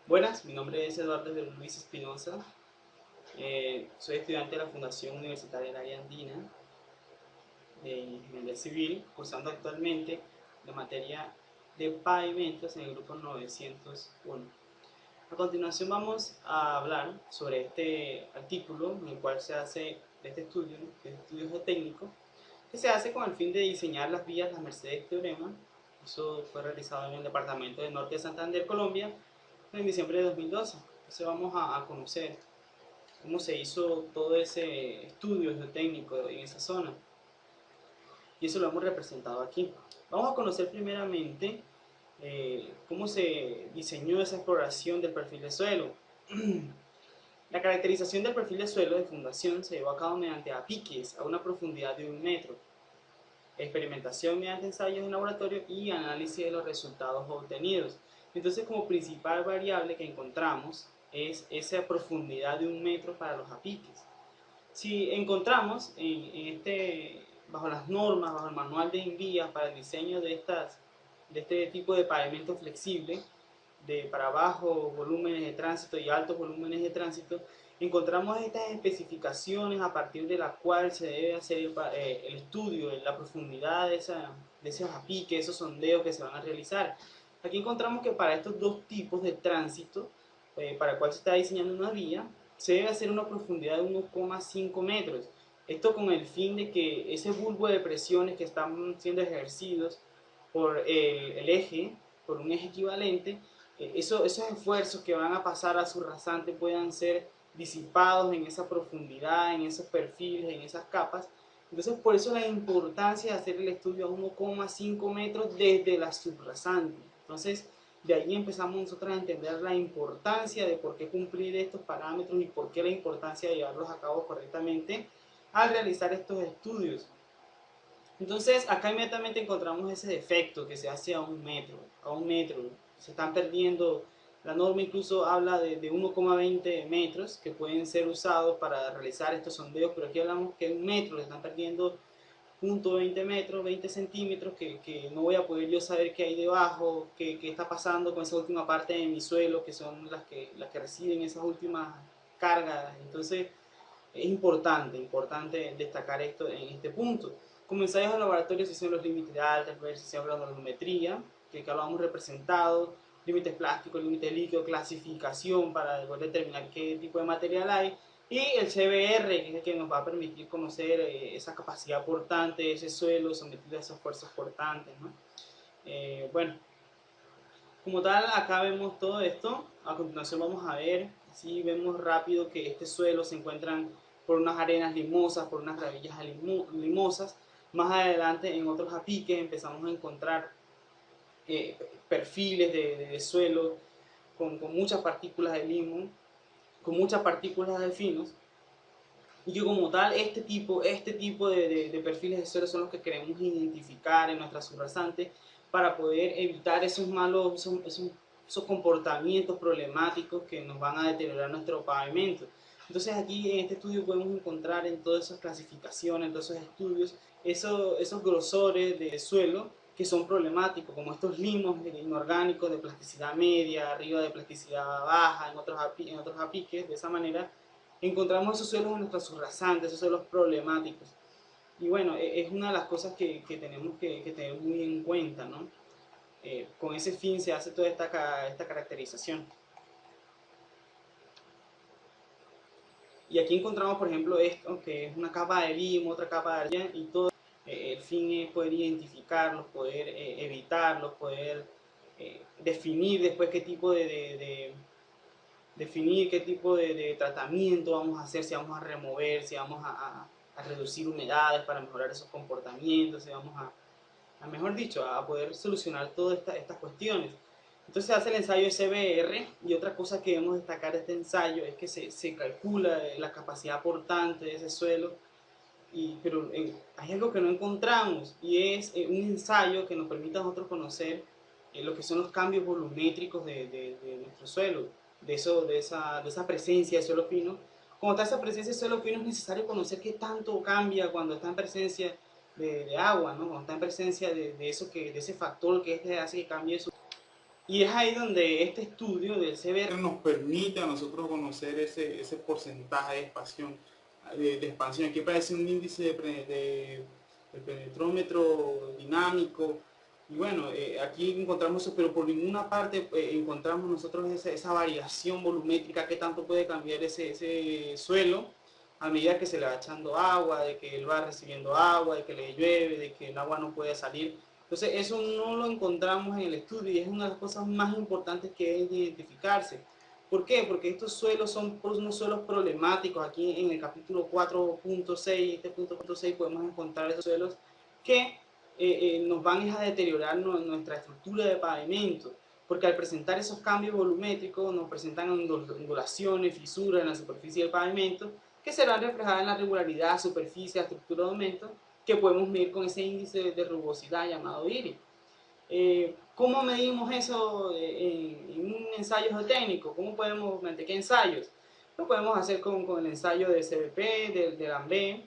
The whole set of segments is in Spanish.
Buenas, mi nombre es Eduardo de Luis Espinosa. Soy estudiante de la Fundación Universitaria del Área Andina de Ingeniería Civil, cursando actualmente la materia de pavimentos en el grupo 901. A continuación vamos a hablar sobre este artículo en el cual se hace este estudio, que es estudio geotécnico, que se hace con el fin de diseñar las vías Las Mercedes-Teorema. Eso fue realizado en el departamento del Norte de Santander, Colombia, en diciembre de 2012. Entonces vamos a conocer cómo se hizo todo ese estudio geotécnico en esa zona. Y eso lo hemos representado aquí. Vamos a conocer primeramente cómo se diseñó esa exploración del perfil de suelo. La caracterización del perfil de suelo de fundación se llevó a cabo mediante apiques a una profundidad de 1 metro, experimentación mediante ensayos en laboratorio y análisis de los resultados obtenidos. Entonces, como principal variable que encontramos es esa profundidad de 1 metro para los apiques. Si encontramos bajo las normas, bajo el manual de envías para el diseño de este tipo de pavimento flexible, para bajos volúmenes de tránsito y altos volúmenes de tránsito, encontramos estas especificaciones a partir de las cuales se debe hacer el estudio, la profundidad de esos apiques, esos sondeos que se van a realizar. Aquí encontramos que para estos dos tipos de tránsito, para el cual se está diseñando una vía, se debe hacer una profundidad de 1,5 metros. Esto con el fin de que ese bulbo de presiones que están siendo ejercidos por el eje, por un eje equivalente, esos esfuerzos que van a pasar a su rasante puedan ser disipados en esa profundidad, en esos perfiles, en esas capas. Entonces, por eso la importancia de hacer el estudio a 1,5 metros desde la subrasante. Entonces, de ahí empezamos nosotros a entender la importancia de por qué cumplir estos parámetros y por qué la importancia de llevarlos a cabo correctamente al realizar estos estudios. Entonces, acá inmediatamente encontramos ese defecto que se hace a 1 metro, se están perdiendo, la norma incluso habla de 1,20 metros que pueden ser usados para realizar estos sondeos, pero aquí hablamos que 1 metro, se están perdiendo 0,20 metros, 20 centímetros, que no voy a poder yo saber qué hay debajo, qué está pasando con esa última parte de mi suelo, que son las que reciben esas últimas cargas. Entonces, es importante destacar esto en este punto. Como ensayos de laboratorio se hicieron los límites de álgebra, se hicieron la volumetría, que acá lo hemos representado, límites plásticos, límites líquidos, clasificación para poder determinar qué tipo de material hay, y el CBR, que es el que nos va a permitir conocer esa capacidad portante de ese suelo sometido a esas fuerzas portantes, ¿no? Bueno, como tal, acá vemos todo esto. A continuación vamos a ver, si vemos rápido que este suelo se encuentran por unas arenas limosas, por unas rabillas limosas. Más adelante en otros apiques empezamos a encontrar perfiles de suelo con muchas partículas de limo, con muchas partículas de finos, y que como tal este tipo de perfiles de suelo son los que queremos identificar en nuestra subrasante para poder evitar esos comportamientos problemáticos que nos van a deteriorar nuestro pavimento. Entonces aquí en este estudio podemos encontrar en todas esas clasificaciones, en todos esos estudios, esos grosores de suelo que son problemáticos, como estos limos inorgánicos de plasticidad media, arriba de plasticidad baja, en otros apiques. De esa manera encontramos esos suelos en nuestras subrasantes, esos suelos problemáticos. Y bueno, es una de las cosas que tenemos que tener muy en cuenta, ¿no? Con ese fin se hace toda esta caracterización. Y aquí encontramos, por ejemplo, esto, que es una capa de limo, otra capa de arena, y todo el fin es poder identificarlos, poder evitarlos, poder definir después definir qué tipo de tratamiento vamos a hacer, si vamos a remover, si vamos a reducir humedades para mejorar esos comportamientos, si vamos mejor dicho, a poder solucionar todas estas cuestiones. Entonces se hace el ensayo SBR, y otra cosa que debemos destacar de este ensayo es que se calcula la capacidad portante de ese suelo, pero hay algo que no encontramos, y es un ensayo que nos permita a nosotros conocer lo que son los cambios volumétricos de nuestro suelo, de esa presencia de suelo fino. Como está esa presencia de suelo fino, es necesario conocer qué tanto cambia cuando está en presencia de agua, ¿no? Cuando está en presencia de ese factor que hace que cambie eso. Y es ahí donde este estudio del CBR nos permite a nosotros conocer ese porcentaje de expansión. Aquí aparece un índice de penetrómetro dinámico. Y bueno, aquí encontramos eso, pero por ninguna parte encontramos nosotros esa variación volumétrica que tanto puede cambiar ese suelo a medida que se le va echando agua, de que él va recibiendo agua, de que le llueve, de que el agua no puede salir. Entonces eso no lo encontramos en el estudio y es una de las cosas más importantes que es identificarse. ¿Por qué? Porque estos suelos son unos suelos problemáticos. Aquí en el capítulo 4.6, este punto 6, podemos encontrar esos suelos que nos van a deteriorar nuestra estructura de pavimento, porque al presentar esos cambios volumétricos nos presentan ondulaciones, fisuras en la superficie del pavimento, que serán reflejadas en la regularidad, superficie, estructura de aumento, que podemos medir con ese índice de rugosidad llamado IRI. ¿Cómo medimos eso en un ensayo geotécnico? ¿Cómo podemos, mediante qué ensayos? Lo podemos hacer con el ensayo de CBP, de Lambert,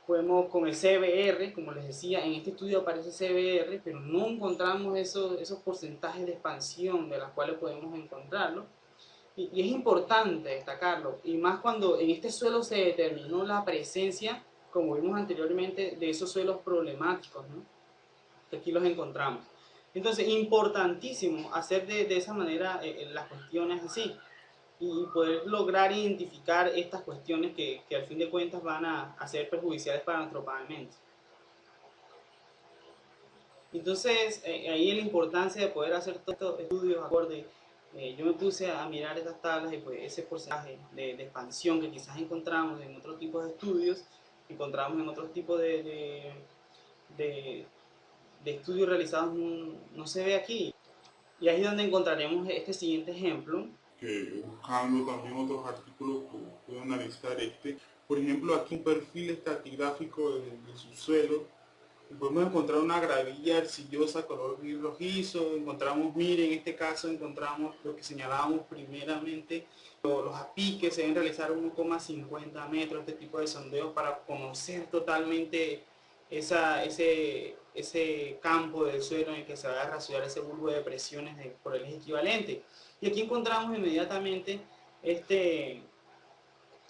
podemos con el CBR, como les decía, en este estudio aparece CBR, pero no encontramos esos porcentajes de expansión de las cuales podemos encontrarlo. Y es importante destacarlo, y más cuando en este suelo se determinó la presencia, como vimos anteriormente, de esos suelos problemáticos, ¿no? Que aquí los encontramos. Entonces, importantísimo hacer de esa manera las cuestiones así y poder lograr identificar estas cuestiones que al fin de cuentas van a ser perjudiciales para nuestro pavimento. Entonces, ahí es la importancia de poder hacer todos estos estudios acorde. Yo me puse a mirar estas tablas y pues ese porcentaje de expansión que quizás encontramos en otros tipos de estudios, encontramos en otros tipos de, de estudios realizados no se ve aquí. Y ahí es donde encontraremos este siguiente ejemplo. Que buscando también otros artículos puedo analizar este. Por ejemplo, aquí un perfil estratigráfico de subsuelo. Podemos encontrar una gravilla arcillosa color gris rojizo, encontramos, miren, en este caso encontramos lo que señalábamos primeramente, los apiques se deben realizar 1,50 metros, este tipo de sondeos para conocer totalmente ese campo del suelo en el que se va a rasurar ese bulbo de presiones por el eje equivalente. Y aquí encontramos inmediatamente este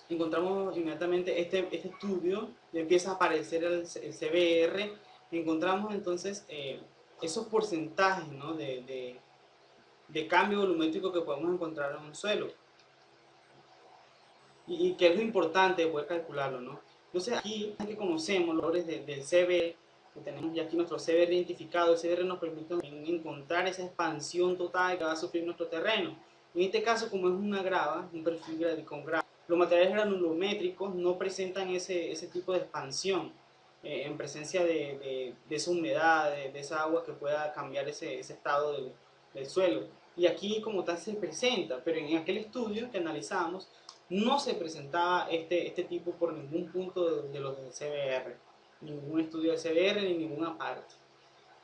este estudio, y empieza a aparecer el CBR, encontramos entonces esos porcentajes, ¿no? de cambio volumétrico que podemos encontrar en un suelo. Y que es lo importante de poder calcularlo, ¿no? Entonces aquí es que conocemos los valores del CBR, que tenemos ya aquí nuestro CBR identificado. El CBR nos permite encontrar esa expansión total que va a sufrir nuestro terreno. En este caso, como es una grava, un perfil con grava, los materiales granulométricos no presentan ese tipo de expansión en presencia de esa humedad, de esa agua que pueda cambiar ese estado del suelo. Y aquí como tal se presenta, pero en aquel estudio que analizamos no se presentaba este tipo por ningún punto de los del CBR, ningún estudio del CBR ni ninguna parte.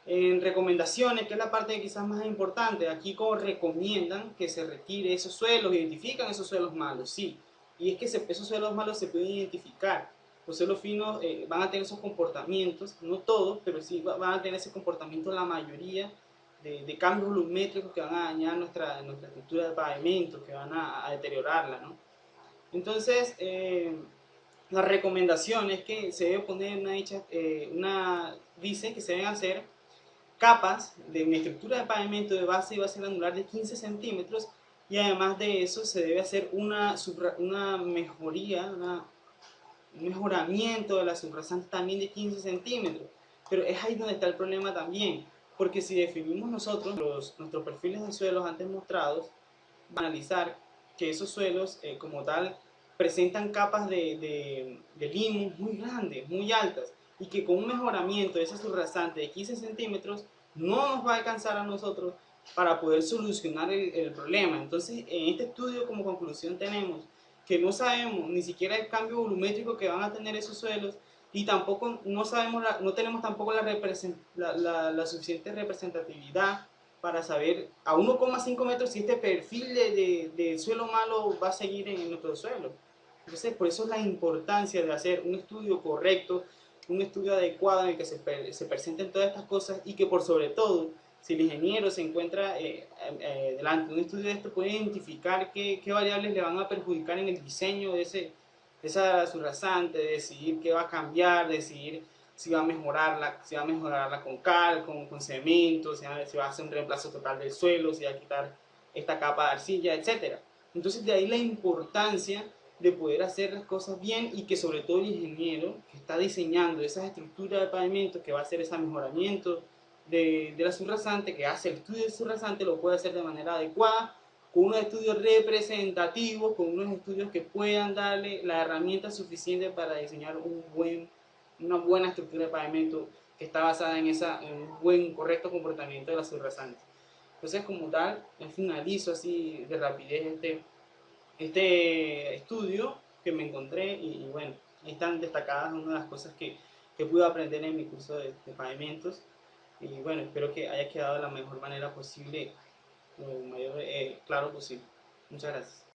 En recomendaciones, que es la parte quizás más importante, aquí como recomiendan que se retire esos suelos, identifican esos suelos malos, sí, y es que esos suelos malos se pueden identificar. Los suelos finos van a tener esos comportamientos, no todos, pero sí van a tener ese comportamiento la mayoría de cambios volumétricos que van a dañar nuestra estructura de pavimento, que van a deteriorarla, ¿no? Entonces, la recomendación es que se debe poner dice que se deben hacer capas de una estructura de pavimento de base y base granular de 15 centímetros, y además de eso se debe hacer una mejoría, un mejoramiento de la subrasante también de 15 centímetros. Pero es ahí donde está el problema también, porque si definimos nosotros nuestros perfiles de suelos antes mostrados, analizar que esos suelos como tal presentan capas de limus muy grandes, muy altas, y que con un mejoramiento de ese subrasante de 15 centímetros no nos va a alcanzar a nosotros para poder solucionar el problema. Entonces, en este estudio como conclusión tenemos que no sabemos ni siquiera el cambio volumétrico que van a tener esos suelos, y tampoco no sabemos no tenemos tampoco la suficiente representatividad para saber a 1,5 metros si este perfil de suelo malo va a seguir en nuestro suelo. Entonces, por eso es la importancia de hacer un estudio correcto, un estudio adecuado en el que se presenten todas estas cosas, y que por sobre todo Si el ingeniero se encuentra delante de un estudio de esto, puede identificar qué variables le van a perjudicar en el diseño de esa subrasante, decidir qué va a cambiar, decidir si va a mejorarla, con cal, con cemento, si va a hacer un reemplazo total del suelo, si va a quitar esta capa de arcilla, etcétera. Entonces de ahí la importancia de poder hacer las cosas bien y que sobre todo el ingeniero que está diseñando esas estructuras de pavimento, que va a hacer ese mejoramiento de la subrasante, que hace el estudio de subrasante, lo puede hacer de manera adecuada, con unos estudios representativos, con unos estudios que puedan darle la herramienta suficiente para diseñar una buena estructura de pavimento que está basada en un buen, correcto comportamiento de la subrasante. Entonces, como tal, finalizo así de rapidez este estudio que me encontré y bueno, ahí están destacadas una de las cosas que pude aprender en mi curso de pavimentos y bueno, espero que haya quedado de la mejor manera posible, lo mayor claro posible. Muchas gracias.